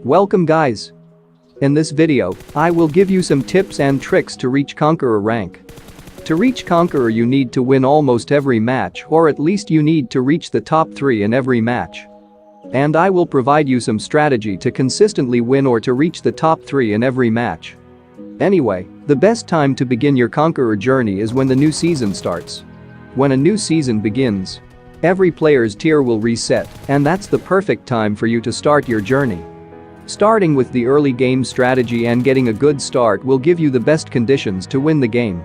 Welcome guys. In this video, I will give you some tips and tricks to reach Conqueror rank. To reach Conqueror you need to win almost every match, or at least you need to reach the top 3 in every match. And I will provide you some strategy to consistently win or to reach the top 3 in every match. Anyway, the best time to begin your Conqueror journey is when the new season starts. When a new season begins, every player's tier will reset, and that's the perfect time for you to start your journey. Starting with the early game strategy and getting a good start will give you the best conditions to win the game.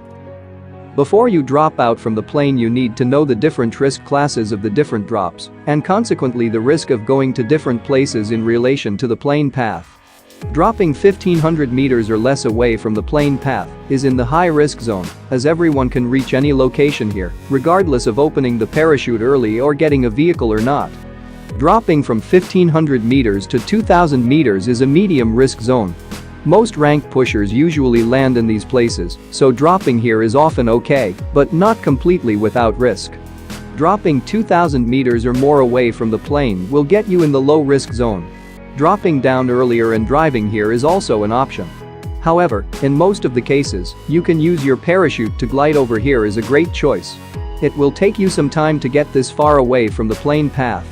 Before you drop out from the plane you need to know the different risk classes of the different drops, and consequently the risk of going to different places in relation to the plane path. Dropping 1500 meters or less away from the plane path is in the high risk zone, as everyone can reach any location here, regardless of opening the parachute early or getting a vehicle or not. Dropping from 1500 meters to 2000 meters is a medium risk zone. Most rank pushers usually land in these places, so dropping here is often okay, but not completely without risk. Dropping 2000 meters or more away from the plane will get you in the low risk zone. Dropping down earlier and driving here is also an option. However, in most of the cases, you can use your parachute to glide over here is a great choice. It will take you some time to get this far away from the plane path.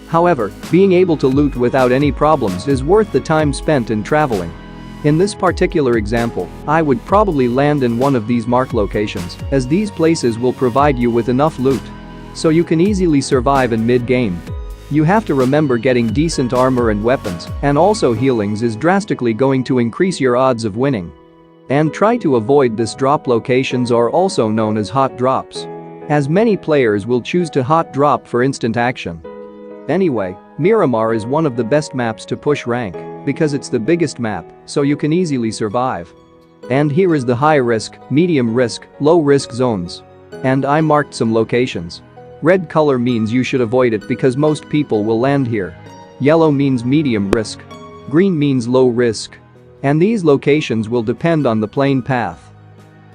However, being able to loot without any problems is worth the time spent in traveling. In this particular example, I would probably land in one of these marked locations, as these places will provide you with enough loot. So you can easily survive in mid-game. You have to remember getting decent armor and weapons, and also healings is drastically going to increase your odds of winning. And try to avoid this drop locations are also known as hot drops, as many players will choose to hot drop for instant action. Anyway, Miramar is one of the best maps to push rank, because it's the biggest map, so you can easily survive. And here is the high risk, medium risk, low risk zones. And I marked some locations. Red color means you should avoid it because most people will land here. Yellow means medium risk. Green means low risk. And these locations will depend on the plane path.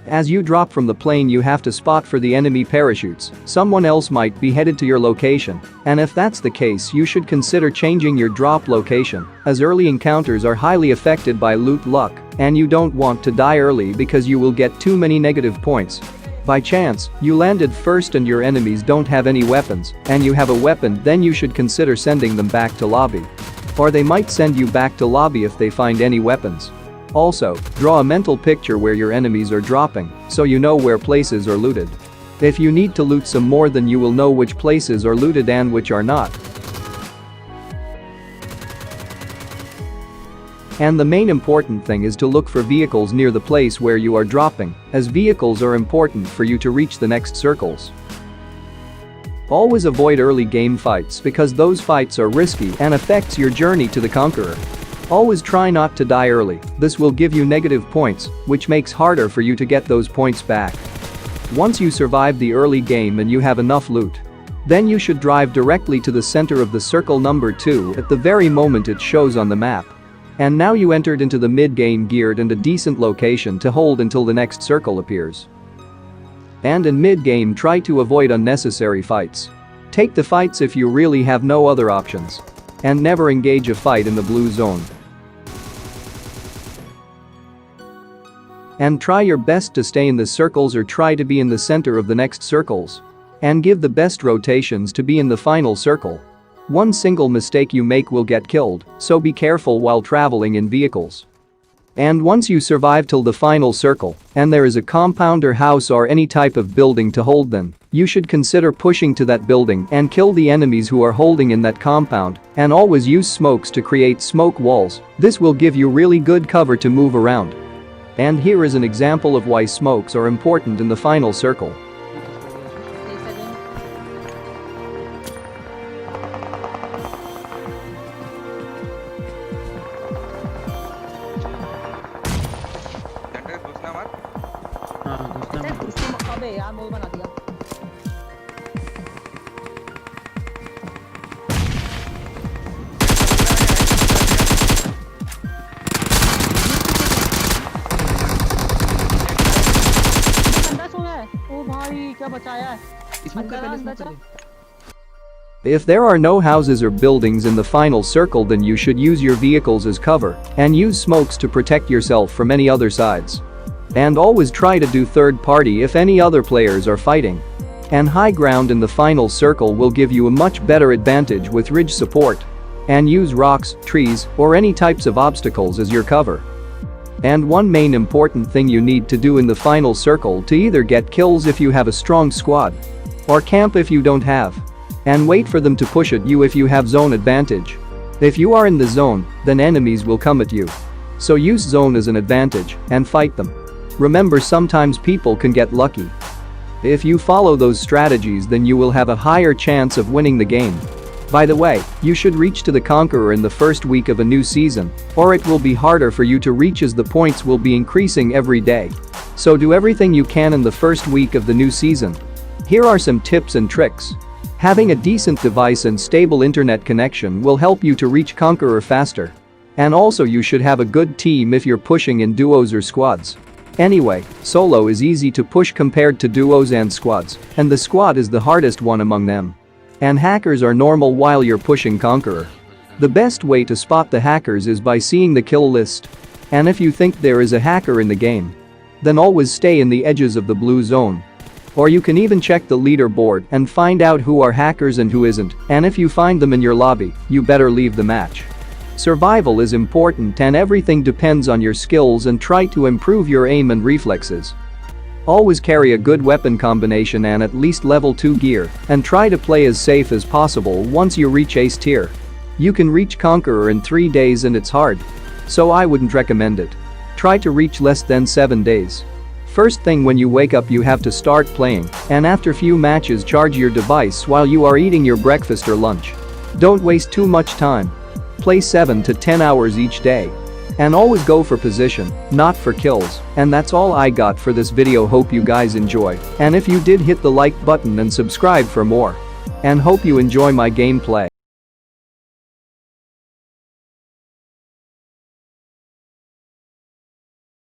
As you drop from the plane you have to spot for the enemy parachutes. Someone else might be headed to your location, and if that's the case you should consider changing your drop location, as early encounters are highly affected by loot luck, and you don't want to die early because you will get too many negative points. By chance, you landed first and your enemies don't have any weapons, and you have a weapon, then you should consider sending them back to lobby. Or they might send you back to lobby if they find any weapons. Also, draw a mental picture where your enemies are dropping, so you know where places are looted. If you need to loot some more then you will know which places are looted and which are not. And the main important thing is to look for vehicles near the place where you are dropping, as vehicles are important for you to reach the next circles. Always avoid early game fights because those fights are risky and affects your journey to the Conqueror. Always try not to die early, this will give you negative points, which makes harder for you to get those points back. Once you survive the early game and you have enough loot, then you should drive directly to the center of the circle number 2 at the very moment it shows on the map. And now you entered into the mid-game geared and a decent location to hold until the next circle appears. And in mid-game try to avoid unnecessary fights. Take the fights if you really have no other options. And never engage a fight in the blue zone. And try your best to stay in the circles or try to be in the center of the next circles. And give the best rotations to be in the final circle. One single mistake you make will get killed, so be careful while traveling in vehicles. And once you survive till the final circle, and there is a compound or house or any type of building to hold then, you should consider pushing to that building and kill the enemies who are holding in that compound, and always use smokes to create smoke walls. This will give you really good cover to move around. And here is an example of why smokes are important in the final circle. अबे यार मोल बना दिया। ओ भाई क्या बचाया है। Smoke कर पहले, स्मोक कर ले। If there are no houses or buildings in the final circle, then you should use your vehicles as cover and use smokes to protect yourself from any other sides. And always try to do third party if any other players are fighting. And high ground in the final circle will give you a much better advantage with ridge support. And use rocks, trees, or any types of obstacles as your cover. And one main important thing you need to do in the final circle to either get kills if you have a strong squad or camp if you don't have. And wait for them to push at you if you have zone advantage. If you are in the zone, then enemies will come at you. So use zone as an advantage and fight them. Remember, sometimes people can get lucky. If you follow those strategies, then you will have a higher chance of winning the game. By the way, you should reach to the Conqueror in the first week of a new season, or it will be harder for you to reach as the points will be increasing every day. So do everything you can in the first week of the new season. Here are some tips and tricks. Having a decent device and stable internet connection will help you to reach Conqueror faster. And also you should have a good team if you're pushing in duos or squads. Anyway, solo is easy to push compared to duos and squads, and the squad is the hardest one among them. And hackers are normal while you're pushing Conqueror. The best way to spot the hackers is by seeing the kill list. And if you think there is a hacker in the game, then always stay in the edges of the blue zone. Or you can even check the leaderboard and find out who are hackers and who isn't, and if you find them in your lobby, you better leave the match. Survival is important and everything depends on your skills, and try to improve your aim and reflexes. Always carry a good weapon combination and at least level 2 gear, and try to play as safe as possible. Once you reach ace tier, you can reach Conqueror in 3 days and it's hard. So I wouldn't recommend it. Try to reach less than 7 days. First thing when you wake up you have to start playing, and after few matches charge your device while you are eating your breakfast or lunch. Don't waste too much time. Play 7 to 10 hours each day. And always go for position, not for kills. And that's all I got for this video. Hope you guys enjoy. And if you did, hit the like button and subscribe for more. And hope you enjoy my gameplay.